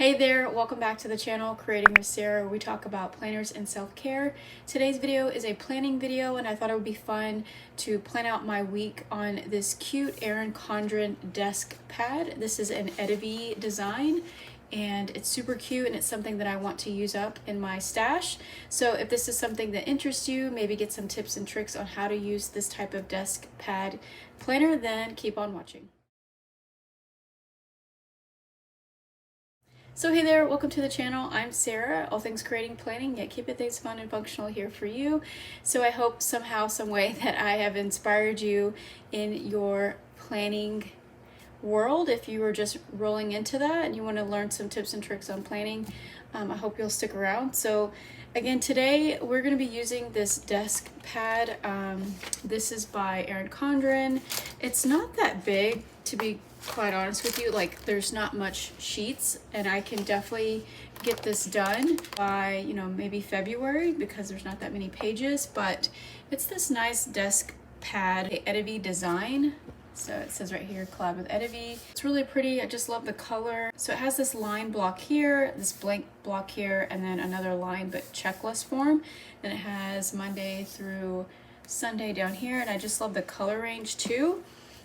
Hey there, welcome back to the channel Creating with Sarah, where we talk about planners and self-care. Today's video is a planning video, and I thought it would be fun to plan out my week on this cute Erin Condren Deskpad. This is an Etivee design, and it's super cute, and it's something that I want to use up in my stash. So if this is something that interests you, maybe get some tips and tricks on how to use this type of desk pad planner, then keep on watching. So hey there, welcome to the channel. I'm Sarah, all things creating, planning, yet keeping things fun and functional here for you. So I hope somehow, some way that I have inspired you in your planning world. If you were just rolling into that and you want to learn some tips and tricks on planning, I hope you'll stick around. So again, today we're going to be using this desk pad. This is by Erin Condren. It's not that big, to be quite honest with you. Like, there's not much sheets, and I can definitely get this done by, you know, maybe February, because there's not that many pages. But it's this nice desk pad, Etivee design. So it says right here, collab with Etivee. It's really pretty. I just love the color. So it has this line block here, this blank block here, and then another line but checklist form. Then it has Monday through Sunday down here, and I just love the color range too.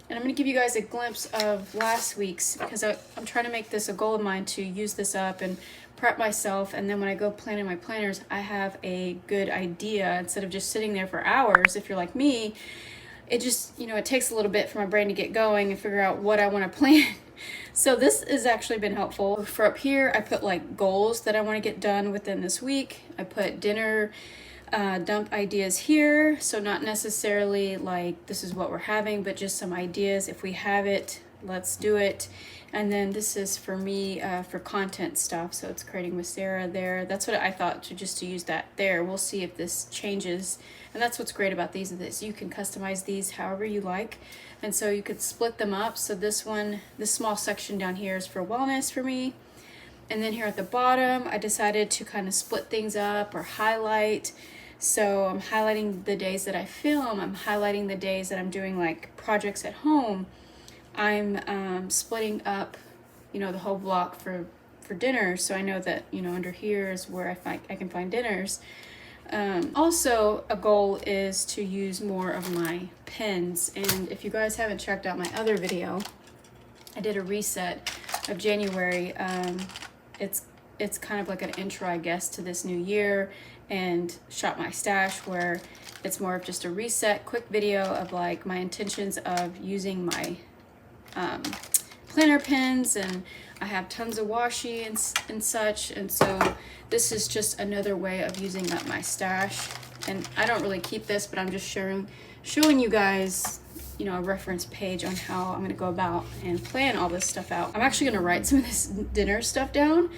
And I'm going to give you guys a glimpse of last week's, because I'm trying to make this a goal of mine to use this up and prep myself. And then when I go plan in my planners, I have a good idea instead of just sitting there for hours. If you're like me, it just, you know, it takes a little bit for my brain to get going and figure out what I want to plan. So this has actually been helpful. For up here, I put like goals that I want to get done within this week. I put dinner dump ideas here, so not necessarily like this is what we're having, but just some ideas. If we have it, let's do it. And then this is for me for content stuff, so it's Creating with Sarah there. That's what I thought, to just to use that there. We'll see if this changes, and that's what's great about these, is this you can customize these however you like, and so you could split them up. So this one, this small section down here is for wellness for me. And then here at the bottom, I decided to kind of split things up or highlight. So I'm highlighting the days that I film. I'm highlighting the days that I'm doing like projects at home. I'm splitting up, you know, the whole block for dinner. So I know that, you know, under here is where I can find dinners. Also, a goal is to use more of my pens. And if you guys haven't checked out my other video, I did a reset of January. It's kind of like an intro, I guess, to this new year, and Shop My Stash, where it's more of just a reset, quick video of like my intentions of using my planner pens, and I have tons of washi and such, and so this is just another way of using up my stash. And I don't really keep this, but I'm just showing you guys, you know, a reference page on how I'm going to go about and plan all this stuff out. I'm actually going to write some of this dinner stuff down,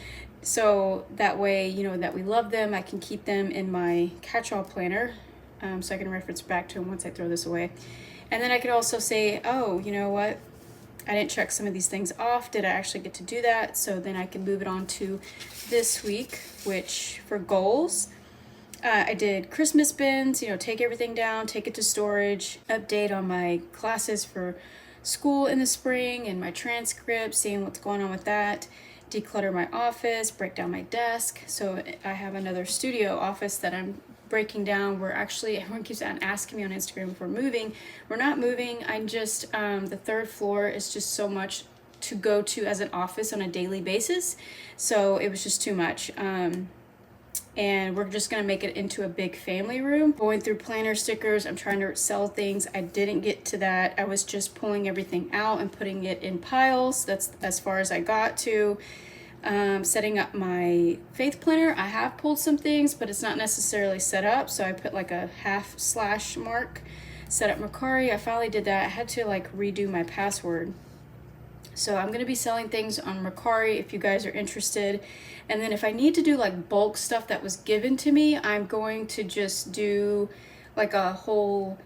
so that way, you know, that we love them. I can keep them in my catch-all planner, so I can reference back to them once I throw this away. And then I could also say, oh, you know what, I didn't check some of these things off. Did I actually get to do that? So then I can move it on to this week, which for goals, I did Christmas bins, you know, take everything down, take it to storage, update on my classes for school in the spring and my transcripts, seeing what's going on with that, declutter my office, break down my desk. So I have another studio office that I'm breaking down. We're actually, everyone keeps on asking me on Instagram if we're moving. We're not moving. I'm just, the third floor is just so much to go to as an office on a daily basis. So it was just too much. And we're just gonna make it into a big family room. Going through planner stickers, I'm trying to sell things. I didn't get to that. I was just pulling everything out and putting it in piles. That's as far as I got to. Setting up my faith planner, I have pulled some things, but it's not necessarily set up, so I put like a // mark. Set up Mercari, I finally did that. I had to like redo my password. So I'm going to be selling things on Mercari if you guys are interested. And then if I need to do like bulk stuff that was given to me, I'm going to just do like a whole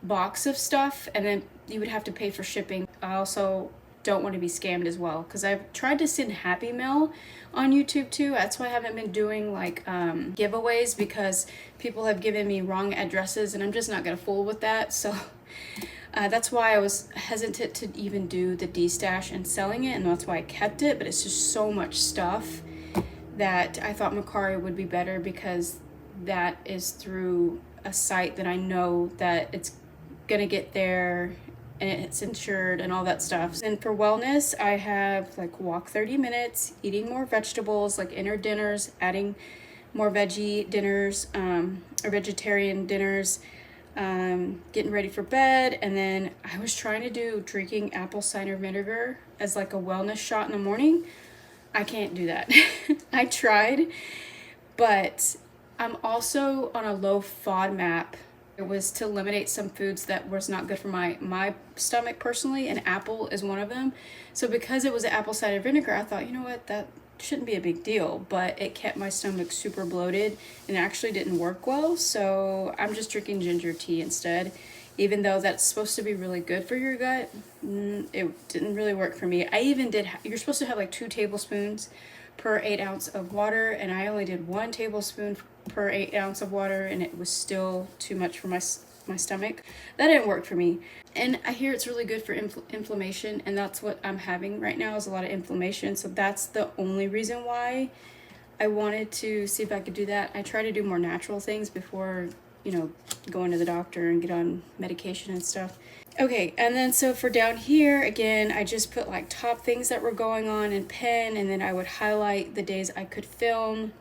box of stuff, and then you would have to pay for shipping. I also don't want to be scammed as well, because I've tried to send Happy Mail on YouTube too. That's why I haven't been doing like giveaways, because people have given me wrong addresses, and I'm just not going to fool with that. So That's why I was hesitant to even do the D-stash and selling it, and that's why I kept it, but it's just so much stuff that I thought Mercari would be better, because that is through a site that I know that it's gonna get there and it's insured and all that stuff. And for wellness, I have like walk 30 minutes, eating more vegetables, like inner dinners, adding more veggie dinners, or vegetarian dinners, getting ready for bed. And then I was trying to do drinking apple cider vinegar as like a wellness shot in the morning. I can't do that. I tried, but I'm also on a low FODMAP. It was to eliminate some foods that was not good for my stomach personally, and apple is one of them. So because it was apple cider vinegar, I thought, you know what, that shouldn't be a big deal, but it kept my stomach super bloated and actually didn't work well. So I'm just drinking ginger tea instead. Even though that's supposed to be really good for your gut, it didn't really work for me. I even did, you're supposed to have like 2 tablespoons per 8 ounce of water, and I only did 1 tablespoon per 8 ounce of water, and it was still too much for my stomach. That didn't work for me. And I hear it's really good for inflammation, and that's what I'm having right now, is a lot of inflammation. So that's the only reason why I wanted to see if I could do that. I try to do more natural things before, you know, going to the doctor and get on medication and stuff. Okay, and then so for down here, again, I just put like top things that were going on in pen, and then I would highlight the days I could film,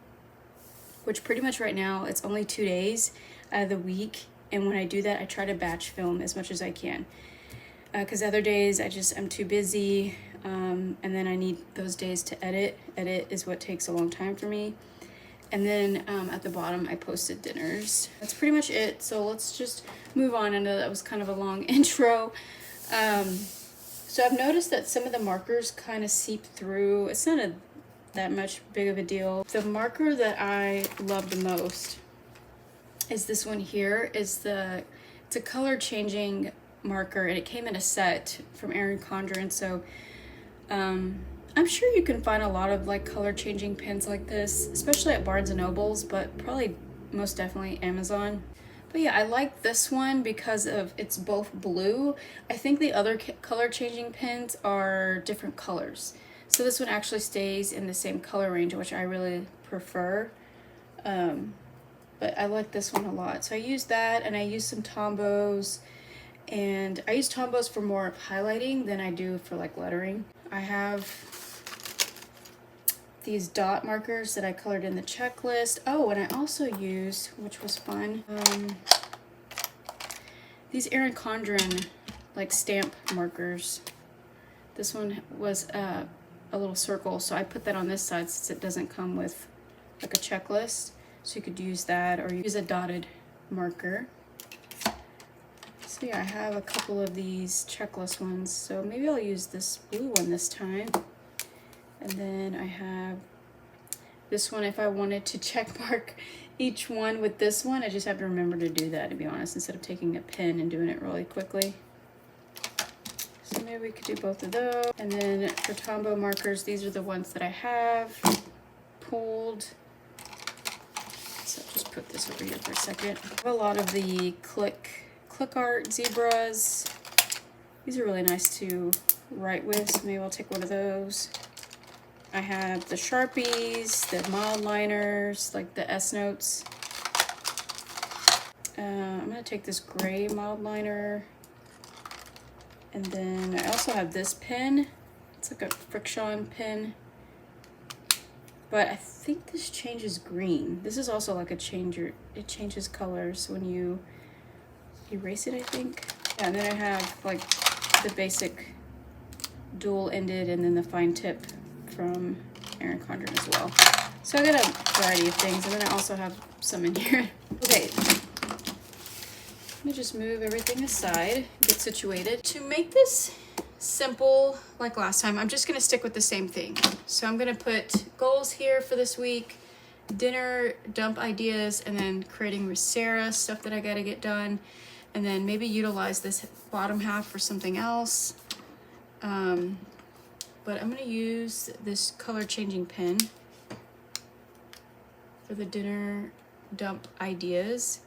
which pretty much right now, it's only 2 days out of the week. And when I do that, I try to batch film as much as I can. Because other days, I'm too busy, and then I need those days to edit. Edit is what takes a long time for me. And then at the bottom, I posted dinners. That's pretty much it. So let's just move on. I know that was kind of a long intro. So I've noticed that some of the markers kind of seep through. It's not that much big of a deal. The marker that I love the most is this one here. It's a color changing marker, and it came in a set from Erin Condren. So I'm sure you can find a lot of like color changing pens like this, especially at Barnes and Nobles, but probably most definitely Amazon. But yeah, I like this one because of it's both blue. I think the other color changing pens are different colors. So this one actually stays in the same color range, which I really prefer. But I like this one a lot. So I use that, and I use some Tombos, and I use Tombos for more of highlighting than I do for like lettering. I have these dot markers that I colored in the checklist. Oh, and I also used, which was fun, these Erin Condren like stamp markers. This one was a little circle, so I put that on this side since it doesn't come with like a checklist. So you could use that, or use a dotted marker. So yeah, I have a couple of these checklist ones, so maybe I'll use this blue one this time. And then I have this one. If I wanted to check mark each one with this one, I just have to remember to do that, to be honest, instead of taking a pen and doing it really quickly. So maybe we could do both of those. And then for Tombow markers, these are the ones that I have pulled. So I'll just put this over here for a second. I have a lot of the click art zebras. These are really nice to write with, so maybe I'll take one of those. I have the Sharpies, the mild liners, like the S notes. I'm gonna take this gray mild liner. And then I also have this pen. It's like a friction pen. But I think this changes green. This is also like a changer. It changes colors when you erase it, I think. Yeah, and then I have like the basic dual ended and then the fine tip from Erin Condren as well. So I got a variety of things, and then I also have some in here. Okay, let me just move everything aside, get situated. To make this simple like last time, I'm just gonna stick with the same thing. So I'm gonna put goals here for this week, dinner dump ideas, and then creating with Sarah, stuff that I gotta get done, and then maybe utilize this bottom half for something else. But I'm gonna use this color changing pen for the dinner dump ideas.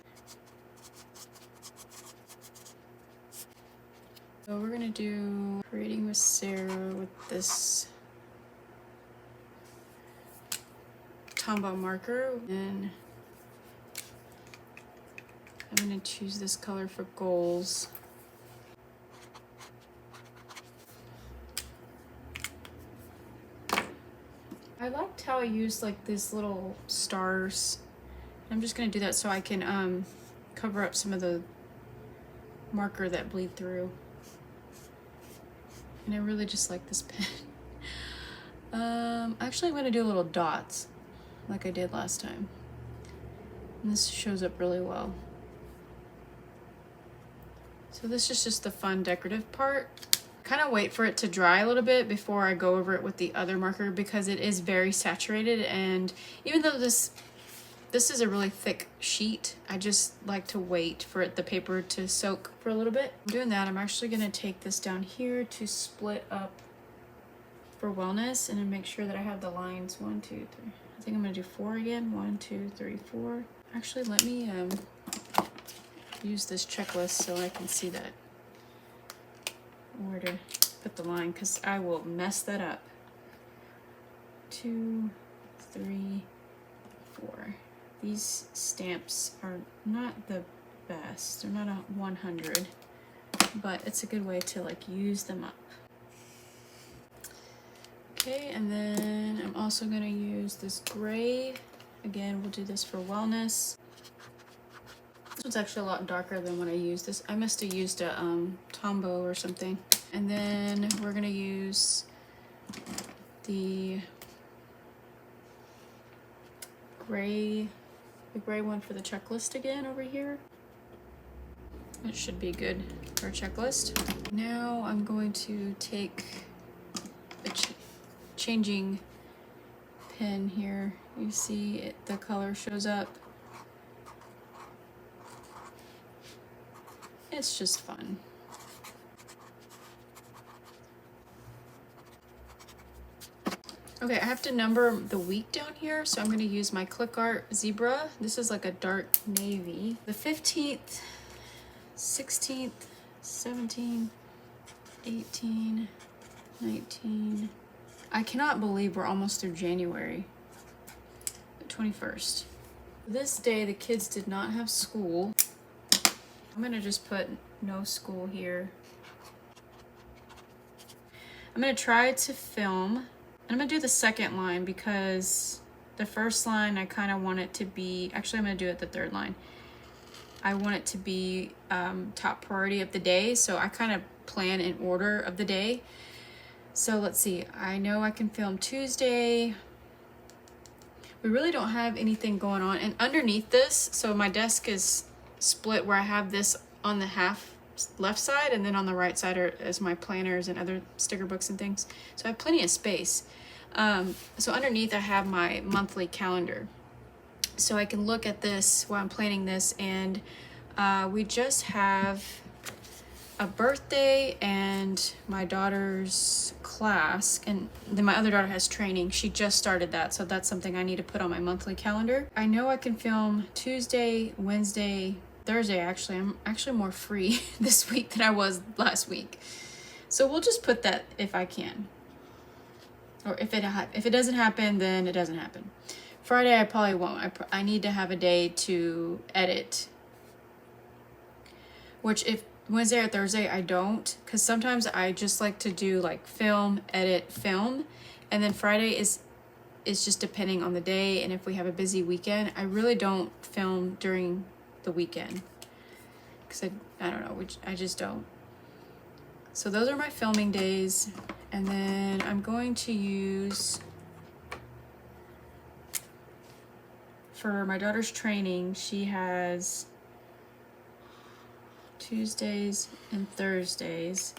So we're gonna do Creating with Sarah with this Tombow marker, and I'm gonna choose this color for goals. I liked how I used like these little stars. I'm just gonna do that so I can cover up some of the marker that bleed through. And I really just like this pen. Actually I'm gonna do little dots like I did last time. And this shows up really well. So this is just the fun decorative part. Kind of wait for it to dry a little bit before I go over it with the other marker because it is very saturated, and even though this is a really thick sheet, I just like to wait for the paper to soak for a little bit. I'm doing that. I'm actually going to take this down here to split up for wellness and then make sure that I have the lines 1, 2, 3. I think I'm going to do 4 again. 1, 2, 3, 4. Actually, let me use this checklist so I can see that where to put the line, because I will mess that up. 2, 3, 4. These stamps are not the best. They're not a 100, but it's a good way to like use them up. Okay, and then I'm also going to use this gray. Again, we'll do this for wellness. This one's actually a lot darker than what I used. This I must have used a Tombow or something. And then we're going to use the gray one for the checklist again over here. It should be good for a checklist. Now I'm going to take a changing pen here. You see the color shows up. It's just fun. Okay, I have to number the week down here, so I'm going to use my Click Art Zebra. This is like a dark navy. The 15th, 16th, 17th, 18, 19. I cannot believe we're almost through January. The 21st. This day, the kids did not have school. I'm going to just put no school here. I'm going to try to film. I'm going to do the second line because the first line I kind of want it to be, actually I'm going to do it the third line. I want it to be top priority of the day, so I kind of plan in order of the day. So let's see, I know I can film Tuesday. We really don't have anything going on. And underneath this, so my desk is split where I have this on the half left side, and then on the right side is my planners and other sticker books and things. So I have plenty of space. So underneath I have my monthly calendar. So I can look at this while I'm planning this, and we just have a birthday and my daughter's class, and then my other daughter has training. She just started that, so that's something I need to put on my monthly calendar. I know I can film Tuesday, Wednesday, Thursday. Actually, I'm actually more free this week than I was last week. So we'll just put that if I can. Or if it doesn't happen, then it doesn't happen. Friday I probably won't. I need to have a day to edit. Which if Wednesday or Thursday I don't, because sometimes I just like to do like film, edit, film, and then Friday is just depending on the day and if we have a busy weekend. I really don't film during the weekend because I don't know, I just don't. So those are my filming days, and then I'm going to use for my daughter's training. She has Tuesdays and Thursdays,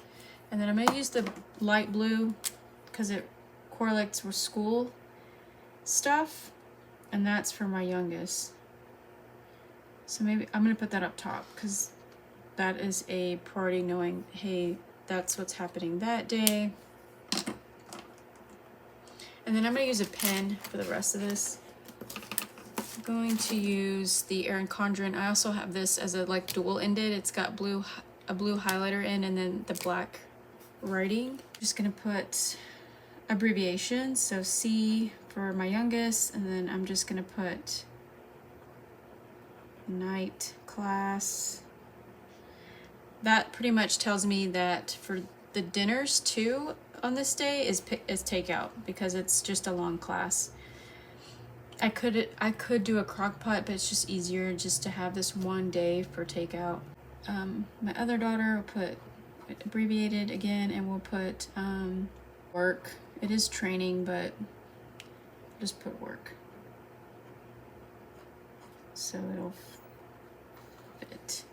and then I'm going to use the light blue because it correlates with school stuff, and that's for my youngest. So maybe I'm going to put that up top because that is a priority, knowing, hey, that's what's happening that day. And then I'm going to use a pen for the rest of this. I'm going to use the Erin Condren. I also have this as a like dual ended. It's got blue a blue highlighter in and then the black writing. Just gonna put abbreviations, so C for my youngest, and then I'm just gonna put night class. That pretty much tells me that for the dinners too on this day is takeout, because it's just a long class. I could do a crock pot, but it's just easier just to have this one day for takeout. My other daughter will put abbreviated again, and we'll put work. It is training, but just put work, so it'll fit.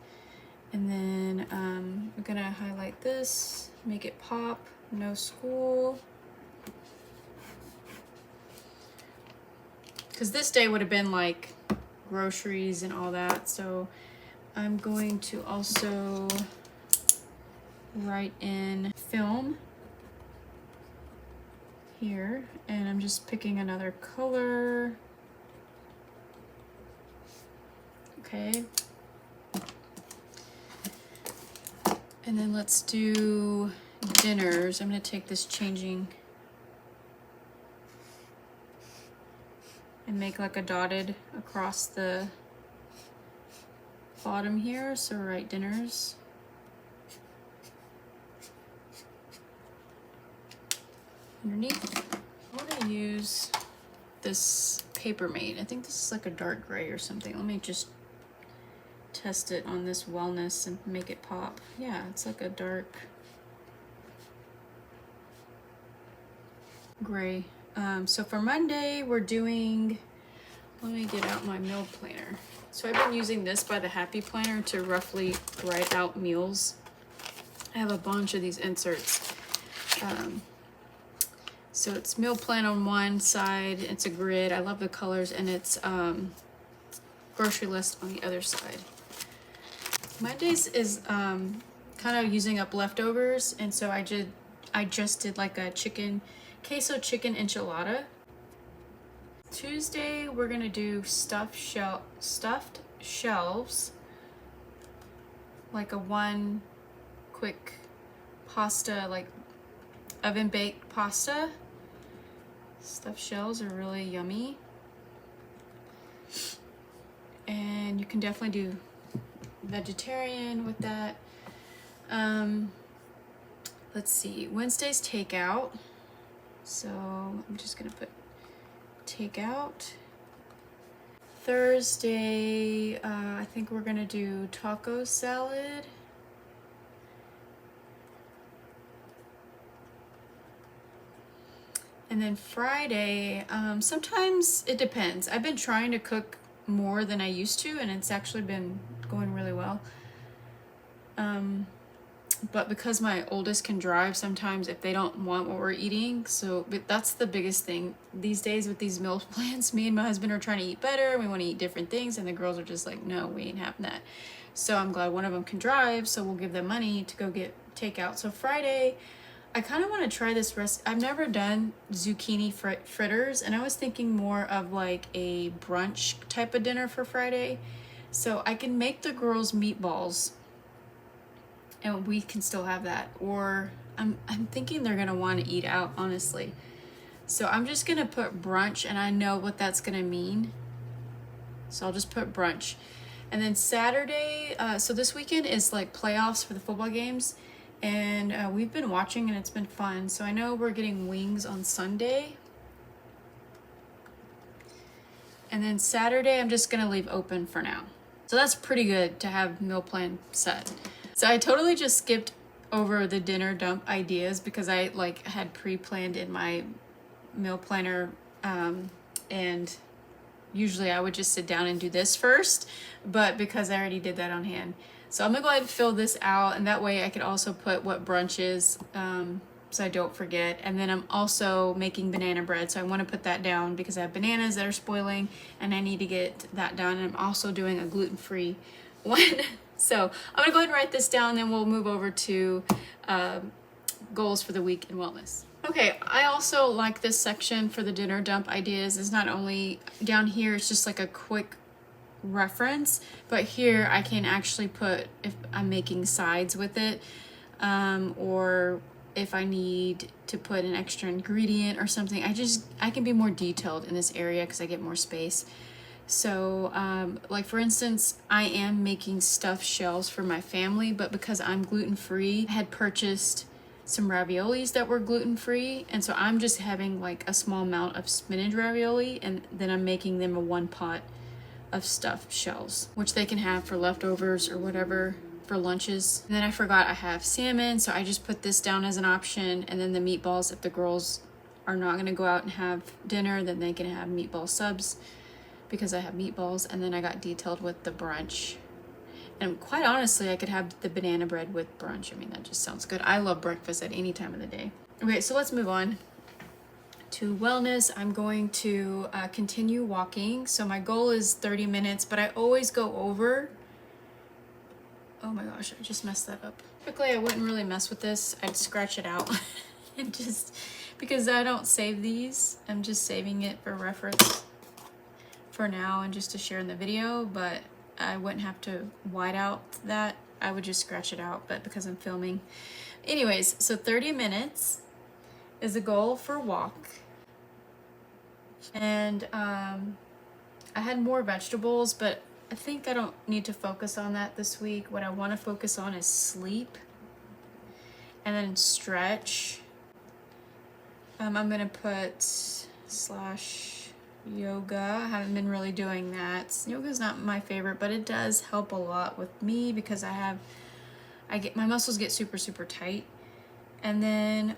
And then we're gonna highlight this, make it pop, no school. Because this day would have been like groceries and all that. So I'm going to also write in film here, and I'm just picking another color. Okay. And then let's do dinners. I'm gonna take this changing and make like a dotted across the bottom here. So write dinners. Underneath, I want to use this Paper Mate. I think this is like a dark gray or something. Let me just test it on this wellness and make it pop. Yeah, it's like a dark gray. So for Monday, we're doing, let me get out my meal planner. So I've been using this by the Happy Planner to roughly write out meals. I have a bunch of these inserts. So it's meal plan on one side, it's a grid, I love the colors, and it's grocery list on the other side. Mondays is kind of using up leftovers, and so I just did like a queso chicken enchilada. Tuesday we're gonna do stuffed shelves, like a one quick pasta, like oven baked pasta. Stuffed shells are really yummy, and you can definitely do vegetarian with that. Let's see, Wednesday's takeout, so I'm just gonna put takeout. Thursday, I think we're gonna do taco salad. And then Friday, sometimes it depends. I've been trying to cook more than I used to, and it's actually been going really well. But because my oldest can drive, sometimes if they don't want what we're eating, but that's the biggest thing these days with these meal plans. Me and my husband are trying to eat better. We want to eat different things, and the girls are just like, no, we ain't having that. So I'm glad one of them can drive, so we'll give them money to go get takeout. So Friday, I kind of want to try this recipe. I've never done zucchini fritters, and I was thinking more of like a brunch type of dinner for Friday. So I can make the girls meatballs, and we can still have that. Or I'm thinking they're gonna want to eat out, honestly. So I'm just gonna put brunch, and I know what that's gonna mean. So I'll just put brunch. And then Saturday, so this weekend is like playoffs for the football games. And we've been watching, and it's been fun. So I know we're getting wings on Sunday. And then Saturday, I'm just gonna leave open for now. So that's pretty good to have meal plan set. So I totally just skipped over the dinner dump ideas because I like had pre-planned in my meal planner. And usually I would just sit down and do this first, but because I already did that on hand. So I'm gonna go ahead and fill this out, and that way I could also put what brunch is, so I don't forget. And then I'm also making banana bread, so I want to put that down because I have bananas that are spoiling, and I need to get that done. And I'm also doing a gluten-free one. So I'm gonna go ahead and write this down, and then we'll move over to goals for the week in wellness. Okay, I also like this section for the dinner dump ideas. It's not only down here, it's just like a quick reference, but here I can actually put if I'm making sides with it, or if I need to put an extra ingredient or something. I can be more detailed in this area because I get more space. So like for instance, I am making stuffed shells for my family, but because I'm gluten-free, I had purchased some raviolis that were gluten-free, and so I'm just having like a small amount of spinach ravioli, and then I'm making them a 1 pot of stuffed shells, which they can have for leftovers or whatever for lunches. And then I forgot I have salmon, so I just put this down as an option, and then the meatballs, if the girls are not going to go out and have dinner, then they can have meatball subs because I have meatballs. And then I got detailed with the brunch, and quite honestly I could have the banana bread with brunch. I mean, that just sounds good. I love breakfast at any time of the day. Okay, so let's move on to wellness. I'm going to continue walking. So my goal is 30 minutes, but I always go over. Oh my gosh, I just messed that up. Typically I wouldn't really mess with this. I'd scratch it out and just, because I don't save these, I'm just saving it for reference for now and just to share in the video, but I wouldn't have to white out that. I would just scratch it out, but because I'm filming. Anyways, so 30 minutes is a goal for walk. And I had more vegetables, but I think I don't need to focus on that this week. What I want to focus on is sleep and then stretch. I'm gonna put / yoga. I haven't been really doing that. Yoga is not my favorite, but it does help a lot with me because my muscles get super tight. And then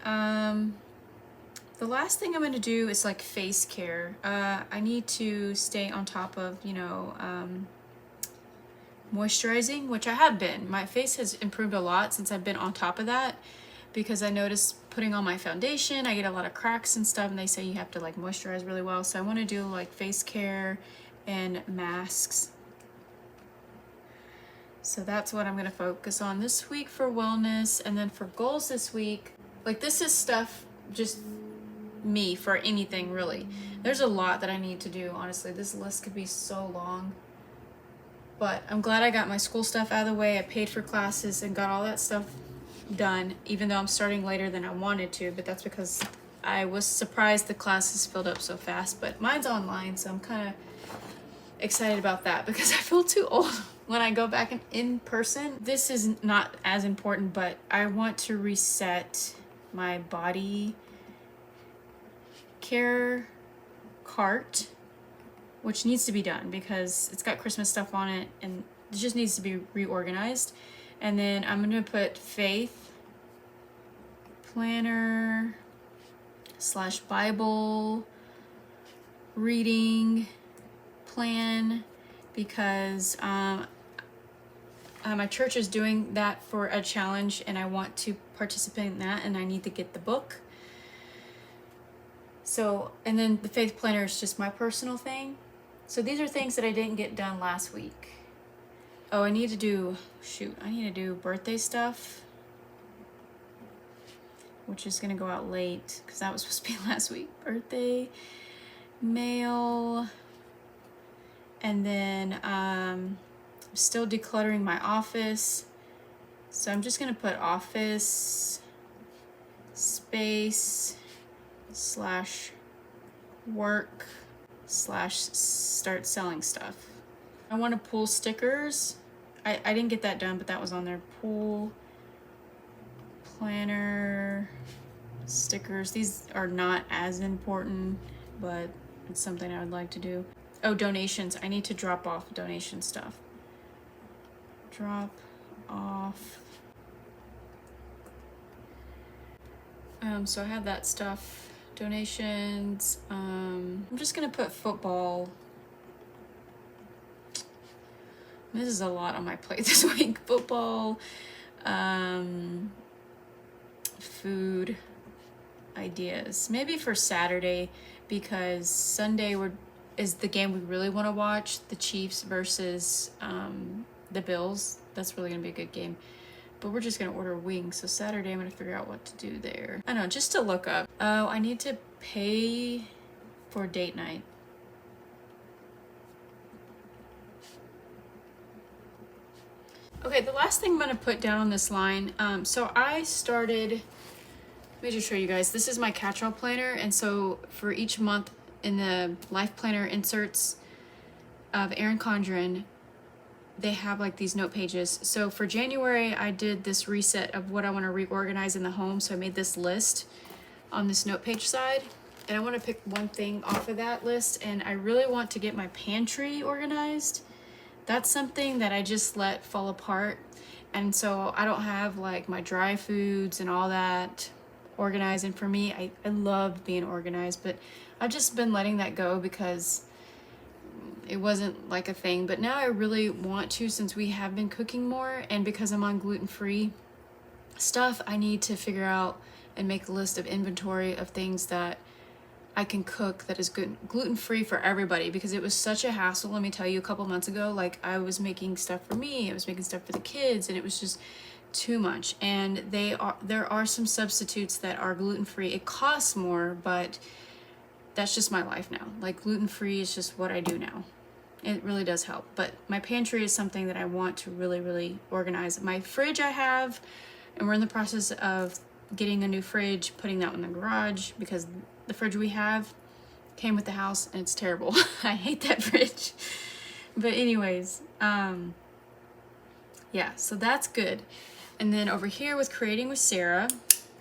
the last thing I'm going to do is like face care. I need to stay on top of, moisturizing, which I have been. My face has improved a lot since I've been on top of that, because I noticed putting on my foundation, I get a lot of cracks and stuff, and they say you have to like moisturize really well. So I want to do like face care and masks. So that's what I'm going to focus on this week for wellness. And then for goals this week, like this is stuff just me for anything really. There's a lot that I need to do, honestly. This list could be so long. But I'm glad I got my school stuff out of the way. I paid for classes and got all that stuff done, even though I'm starting later than I wanted to, but that's because I was surprised the classes filled up so fast. But mine's online, so I'm kind of excited about that because I feel too old when I go back in person. This is not as important, but I want to reset my body care cart, which needs to be done because it's got Christmas stuff on it and it just needs to be reorganized. And then I'm going to put faith planner / Bible reading plan, because my church is doing that for a challenge and I want to participate in that, and I need to get the book. So, and then the faith planner is just my personal thing. So these are things that I didn't get done last week. Oh, I need to do birthday stuff, which is going to go out late because that was supposed to be last week. Birthday, mail, and then I'm still decluttering my office. So I'm just going to put office space / work / start selling stuff. I want to pull stickers. I didn't get that done, but that was on there. Pull planner stickers. These are not as important, but it's something I would like to do. Oh, donations. I need to drop off donation stuff. Drop off. So I have that stuff. Donations. I'm just gonna put football. This is a lot on my plate this week. Football, food ideas. Maybe for Saturday, because Sunday is the game we really want to watch. The Chiefs versus the Bills. That's really gonna be a good game. But we're just gonna order wings. So Saturday I'm gonna figure out what to do there. I don't know, just to look up. Oh, I need to pay for date night. Okay, the last thing I'm gonna put down on this line, so I started, let me just show you guys, this is my catch-all planner, and so for each month in the life planner inserts of Erin Condren, they have like these note pages. So for January, I did this reset of what I want to reorganize in the home, so I made this list on this note page side, and I want to pick one thing off of that list, and I really want to get my pantry organized. That's something that I just let fall apart, and so I don't have like my dry foods and all that organized. And for me, I loved being organized, but I've just been letting that go because it wasn't like a thing. But now I really want to, since we have been cooking more, and because I'm on gluten-free stuff, I need to figure out and make a list of inventory of things that I can cook that is good gluten-free for everybody, because it was such a hassle. Let me tell you, a couple months ago, like I was making stuff for me, I was making stuff for the kids, and it was just too much. And there are some substitutes that are gluten-free. It costs more, but that's just my life now. Like gluten-free is just what I do now. It really does help. But my pantry is something that I want to really, really organize. My fridge I have, and we're in the process of getting a new fridge, putting that in the garage, because the fridge we have came with the house and it's terrible. I hate that fridge. But anyways, yeah, so that's good. And then over here with Creating with Sarah,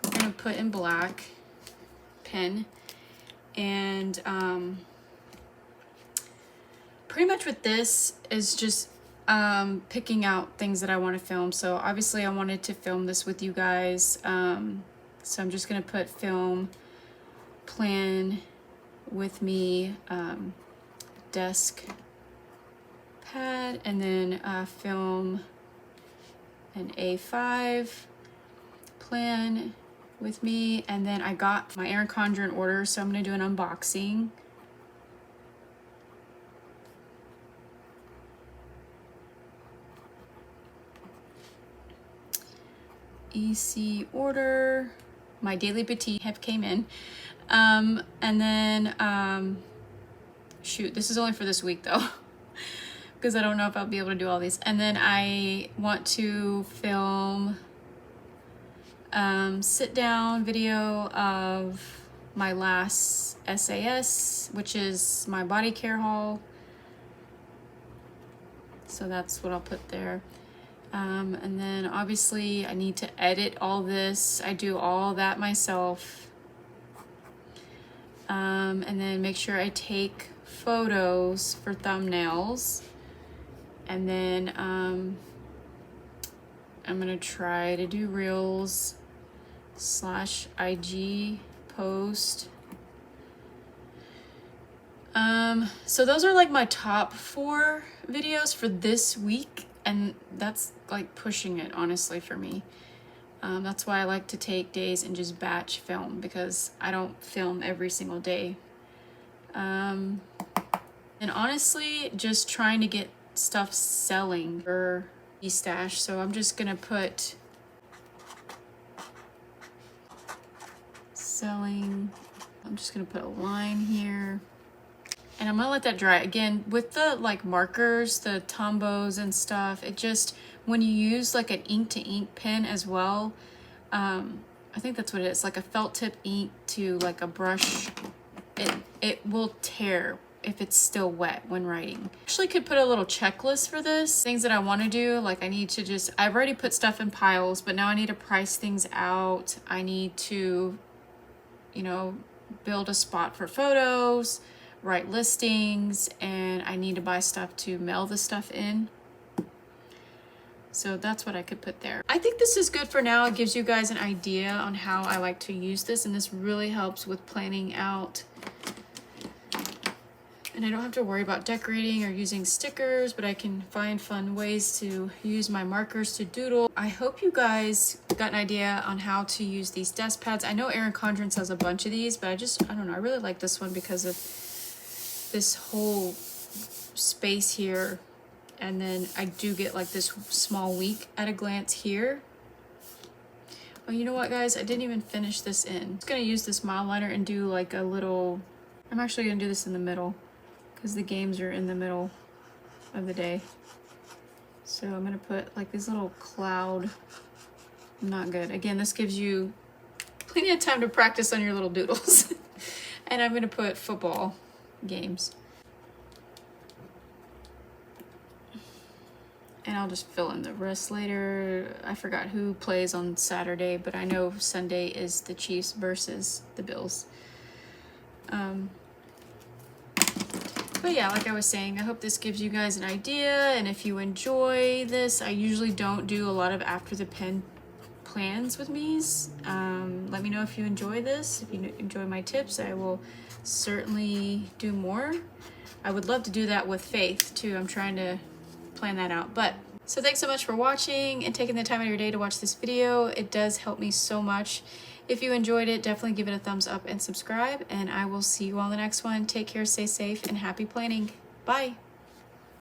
we're gonna put in black pen, and pretty much with this is just picking out things that I want to film. So obviously I wanted to film this with you guys, so I'm just gonna put film, plan with me, desk pad, and then film an A5, plan with me. And then I got my Erin Condren order, so I'm gonna do an unboxing. EC order, my daily petite have came in. And then, shoot, this is only for this week though, because I don't know if I'll be able to do all these. And then I want to film sit down video of my last SAS, which is my body care haul. So that's what I'll put there. And then obviously I need to edit all this. I do all that myself. And then make sure I take photos for thumbnails. And then I'm gonna try to do reels / IG post. So those are like my top 4 videos for this week, and that's like pushing it honestly for me. That's why I like to take days and just batch film, because I don't film every single day. And honestly, just trying to get stuff selling for e-stash. So I'm just gonna put selling. I'm just gonna put a line here, and I'm gonna let that dry. Again, with the like markers, the Tombos and stuff, it just, when you use like an ink to ink pen as well, I think that's what it is, like a felt tip ink to like a brush, it will tear if it's still wet when writing. Actually could put a little checklist for this, things that I want to do. Like I need to just, I've already put stuff in piles, but now I need to price things out. I need to, you know, build a spot for photos, write listings, and I need to buy stuff to mail the stuff in. So that's what I could put there. I think this is good for now. It gives you guys an idea on how I like to use this, and this really helps with planning out. And I don't have to worry about decorating or using stickers, but I can find fun ways to use my markers to doodle. I hope you guys got an idea on how to use these desk pads. I know Erin Condren sells a bunch of these, but I don't know, I really like this one because of this whole space here. And then I do get like this small week at a glance here. Oh, you know what guys, I didn't even finish this in. I'm just gonna use this mile liner and do like a little, I'm actually gonna do this in the middle because the games are in the middle of the day. So I'm gonna put like this little cloud. Not good. Again, this gives you plenty of time to practice on your little doodles. And I'm gonna put football games. And I'll just fill in the rest later. I forgot who plays on Saturday, but I know Sunday is the Chiefs versus the Bills. But yeah, like I was saying, I hope this gives you guys an idea. And if you enjoy this, I usually don't do a lot of after the pen plans with me's. Let me know if you enjoy this. If you enjoy my tips, I will certainly do more. I would love to do that with Faith too. I'm trying to plan that out. But so thanks so much for watching and taking the time out of your day to watch this video. It does help me so much. If you enjoyed it, definitely give it a thumbs up and subscribe, and I will see you on the next one. Take care, stay safe, and happy planning. Bye.